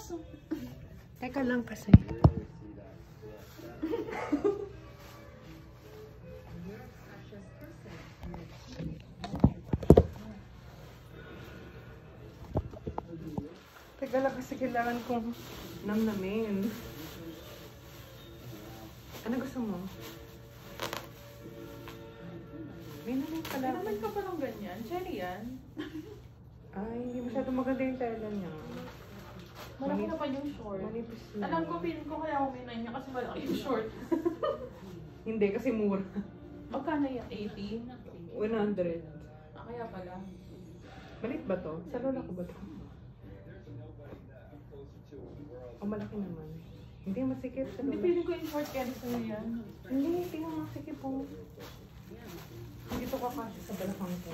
Labas! Teka lang kasi. Teka lang kasi kailangan kong namnamin. Ano gusto mo? May naman pala. May naman ka pa ng ganyan. Cherry yan. Ay, hindi masyado maganda yung tela niya. Malaki na pa yung short. Manipis na. Alam ko, feeling ko kaya uminay niya kasi malaki yung short. Hindi, kasi mura. Magkano yan? 80? 100. Ah, kaya pala. Malit ba to? Sa lola ko ba to? O malaki naman. Hindi, masikip sa Hindi, lola. feeling ko yung short carry sa'yo yan. Hindi, tingnan mo masikip po. Hindi to kakasya sa balakang ko.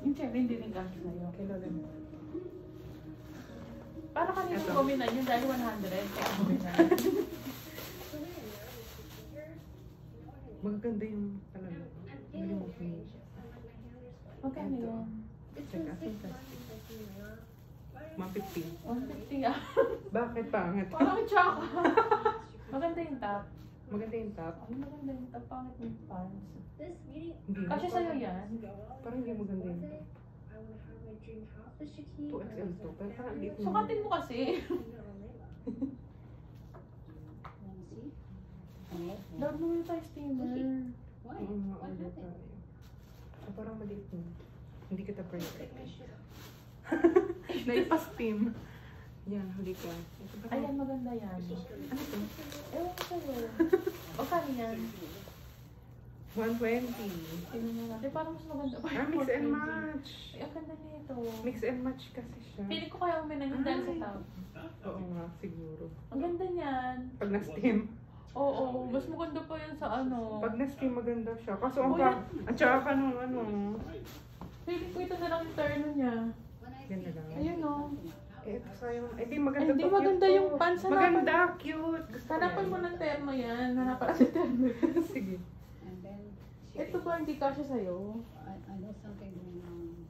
Yung cherry hindi rin kasi sa'yo. Kay lola mo. Para kanina Eto. guminan yun dahil 100. Kaya guminan. Magaganda yung talaga. Hindi mo finish. Magkano Eto. yan? Teka, teka. 150. 150 ah. Bakit pangit? Parang tsaka. Maganda yung top. Maganda yung top. Ay, maganda yung top. Pangit yung pants. Hindi. Kasi sa'yo yan. Parang hindi maganda yung top. 2XL to. Pero parang hindi ko. Sukatin mo kasi. Dapat mo yung tayo steamer. Oo nga, order tayo. Ah, parang maliit mo. Hindi kita perfect. Naipa-steam. Yan, huli ka. Ayan, maganda yan. Ano to? Ewan ko sa'yo. Magkano yan? 120. Tingnan mo natin. Parang mas maganda pa. Ah, mix and match. Ay, ang ganda nito. Mix and match kasi siya. Feeling ko kaya uminan yung dahil sa top. Oo nga, siguro. Ang ganda niyan. Pag na-steam. Oo, mas maganda pa yan sa ano. Pag na-steam, maganda siya. Kaso ang Oh, at saka ka nung ano. Feeling ko ito na lang yung terno niya. Yan na lang. Ayun o. Eh, ito sayang. Eh, di maganda Ay, di to. maganda cute yung to. pants. Maganda, cute. Gusto ko Hanapan yan. mo ng terno yan. Hanapan ng terno yan. Sige. Ito ba hindi kasya sa'yo?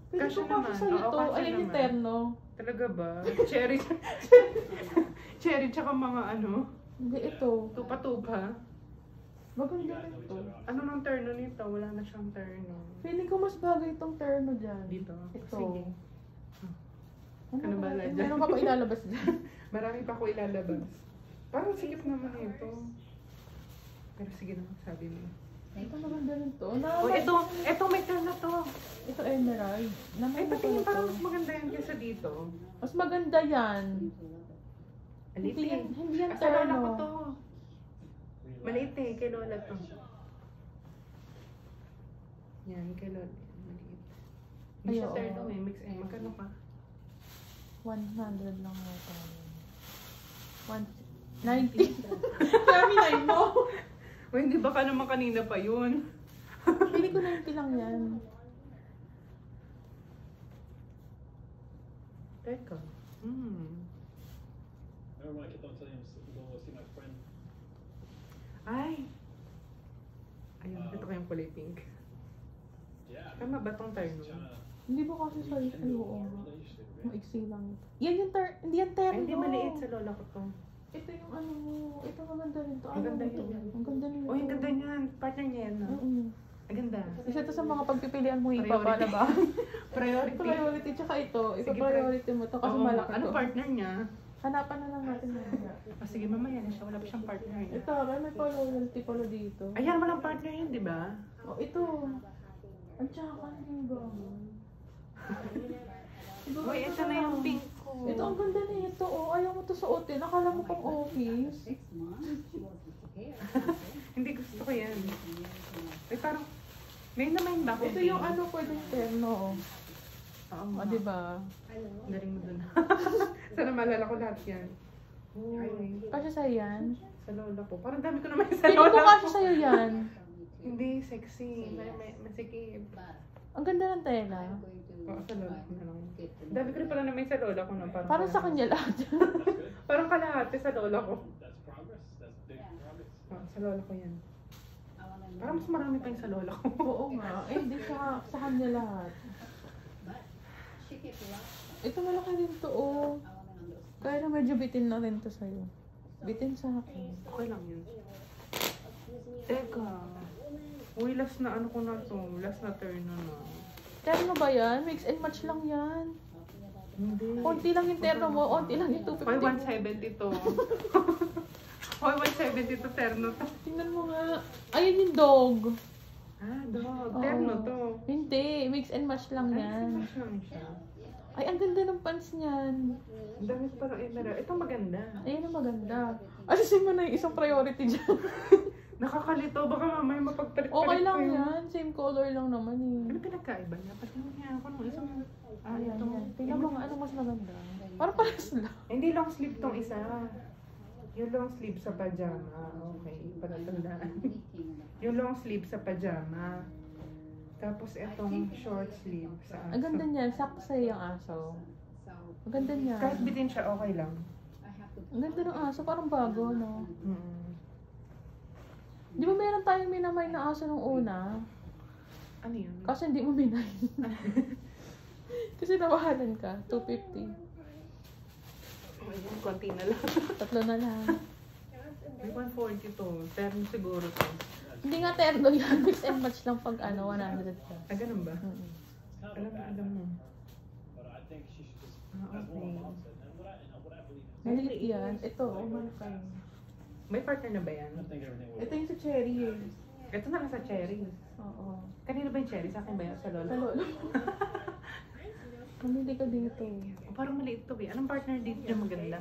Feeling Kasya ko kasya naman. sa'yo Oo, to. kasya Ayan yung naman. terno. Talaga ba? Cherry. Cherry tsaka mga ano. Hindi, ito. Tupa-tupa. Maganda rin to. Ano nang terno nito? Wala na siyang terno. Feeling ko mas bagay itong terno dyan. Dito. Ito. Sige. Ano ba ba? dyan? Meron ka pa ilalabas dyan. Marami pa ako ilalabas. Parang sikip naman ito. Pero sige naman, sabi mo. Ito maganda rin to. Oh, ito may terno to. Ito emerald. Ay, Naman pati pala parang to. mas maganda yan kaysa dito. Mas maganda yan. Maliit Hindi yan, eh. hindi yan Sa lola ko terno. to. Maliit eh, kay lola to. Yan, kay lola. Maliit. Hindi siya Ay, oo. terno eh, mix eh. Magkano pa? 100 lang yata. 190. Kami na mo. O, hindi ba ka naman kanina pa yun? Pili ko 90 lang yan. Teka. Ay! Ayun, ito kayong kulay pink. Tama ba tong terno? Hindi ba kasi sa oo. Maiksi lang. Yan yung hindi yan Ay, terno. hindi maliit sa lola ko to. Ito yung ano mo. Ito maganda rin to. Ang ganda ito? yun. Ang ganda nito. Oh, yung ganda niyan. Partner niya yan, no? Oo. Ang ganda. Isa to sa mga pagpipilian mo Priority. ipapala ba? Priority. Priority. Tsaka ito. Sige, Ipa-priority mo to kasi Oo, malaki ano to. partner niya? Hanapan na lang natin mamaya. Oh, sige, mamaya na siya. Wala pa siyang partner. Ito, may pa-loyalty pala dito. Ayan, walang partner yan, di ba? Oh, ito. Ang tsaka yung ba? Uy, ito na yung pink ko. Ito, ang ganda nito. Oh, ayaw mo to suotin. Akala mo pang office. Hindi gusto ko yan. Ay, parang, may naman ba ako? Ito yung ano pwedeng terno. Oo, O, diba? galing mo dun. Sana malala ko lahat yan. Uy, Kasi sa'yo yan. sa lola ko. Parang dami ko naman sa Pili ko lola kasi ko. sa'yo yan. Hindi, sexy. Masikip. Ang ganda ng tela. Oo, sa lola ko na lang. Dami ko rin pala naman sa lola ko. No? Parang sa kanya lahat. Parang kalahati sa lola ko. Oo, sa lola ko yan. Parang mas marami pa yung sa lola ko. Oo nga. Eh, hindi sa kanya lahat. Ito malaki din to, oh. Kaya na medyo bitin na rin to sa'yo. Bitin sa akin. Okay lang yun. Teka. Uy, last na ano ko na to. Last na turn na na. Terno ba yan? Mix and match lang yan. Hindi. Konti lang yung terno mo, konti lang yung Hoy, 250. 170 to. Hoy, 170 to terno to. Tingnan mo nga. Ayun yung dog. Ah, dog. Oo. Terno to. Hindi, mix and match lang yan. Ay, lang siya. Ay, ang ganda ng pants niyan. Ang dami pa ng emerald. Ito maganda. Ayun ang maganda. Alisin mo na yung isang priority dyan. Nakakalito. Baka mamaya mapagpalit-palit Okay lang ko yun. yan. Same color lang naman Ano eh. pinagkaiba niya? Pati mo niya ako nung isang... Ayan, ito. yan. Tingnan mo nga, ano mas maganda. Parang parehas lang. Hindi long sleeve tong isa. Yung long sleeve sa pajama. Okay, palatandaan. Yung long sleeve sa pajama. Tapos itong short sleeve sa aso. Ang ganda niyan. Sakto sa'yo yung aso. Ang ganda niya. Kahit bitin siya, okay lang. Ang ganda ng aso. Parang bago, no? Mm. Di ba meron tayong minamay na aso nung una? Ano yun? Kasi hindi mo minay. Kasi nawahalan ka. 250. Okay, yun, konti na lang. Tatlo na lang. May 140 to. Terno siguro to. Hindi nga terno yan. Mix and match lang pag 100 ka. Ah, ganun ba? Mm-mm. Alam mo. Ah, okay. Maliit yan. Ito, malaki. May partner na ba yan? Ito yung sa cherry eh. Ito na lang sa cherry. Oo. Kanina ba yung cherry? Sa akin ba yan? Sa lola? Sa lolo. Mamili ka dito. Oh, parang maliit to eh. Anong partner dito yung maganda?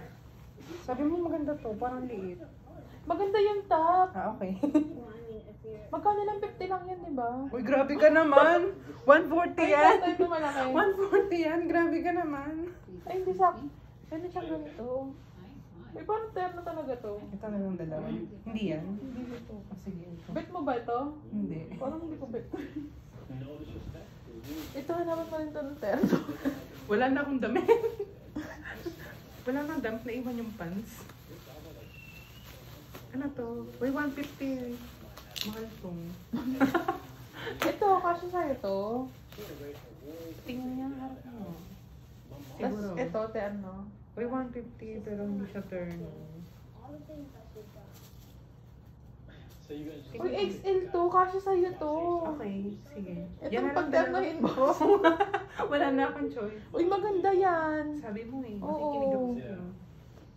Sabi mo maganda to, parang liit. Maganda yung top. Ah, okay. Magkano lang 50 lang yan, di ba? Uy, grabe ka naman! 140 yan! Ay, ito malaki. 140 yan! Grabe ka naman! Ay, hindi sa... Pwede siyang ganito. Ay, parang terno talaga to. Ito na yung dalawa. Hindi yan? Hindi ito. Oh, sige. Ito. Bet mo ba ito? Hindi. Parang hindi ko bet. Ito hanapan mo rin ito ng terno. Wala na akong damit. Wala na damit. Naiwan yung pants. Ano to? Uy, 150. Mahal tong. Ito, kasi sa'yo to. Tingnan niya harap mo. Tapos Siguro. ito, terno. Uy, 150 pero hindi siya turn. Uy, XL to. Kasi sa'yo to. Okay, sige. Itong Yan na lang pagternohin mo. Wala na akong choice. Uy, maganda yan. Sabi mo eh, Oo. makikinig ako sa'yo.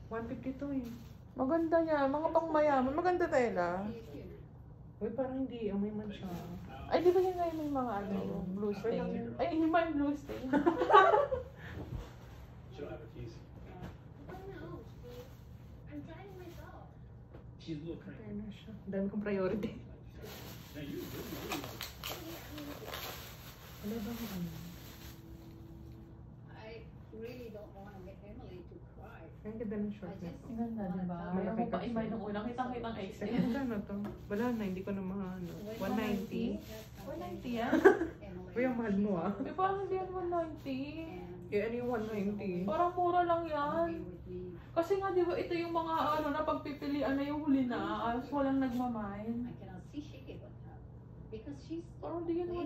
150 to eh. Maganda yan. Mga pang mayaman. Maganda tela. Uy, parang hindi. Amoy man siya. Ay, di ba yun nga yung mga ano, yung blue stain? Ay, hindi ba yung blue stain? Turn na siya. Ang dami kong priority. Wala bang ano? Ang ganda ng short na ito. Tingnan na, di ba? Malaki Alam mo pa, kasi. imay nung unang kitang-kitang XL. Teka, magkano to? Wala na, hindi ko na mga ano. 190. 190 yan? Uy, ang mahal mo ah. Eh, parang hindi yan 190. Eh, ano yung 190? Parang mura lang yan. Kasi nga, di ba, ito yung mga ano na pagpipilian na yung huli na. Alas walang nagmamine. Parang di yan 190.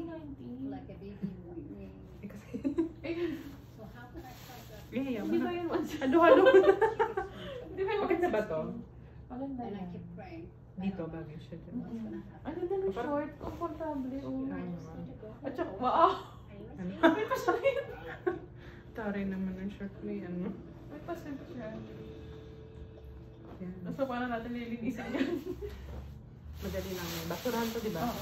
Eh, kasi... Eh, Eh, hindi ba yun 190? halo-halo. Hindi ba yun Maganda ba to? Maganda yan. Dito, bagay siya dyan. Ang ganda ng short. Komportable. Oh. Ay, naman. At saka, wow! Ano? May pasalit. Taray naman ng short mo yan. May pasalit siya. Yan. So, paano natin lilinisan yan? Madali lang yan. Basurahan to, di ba? Oo.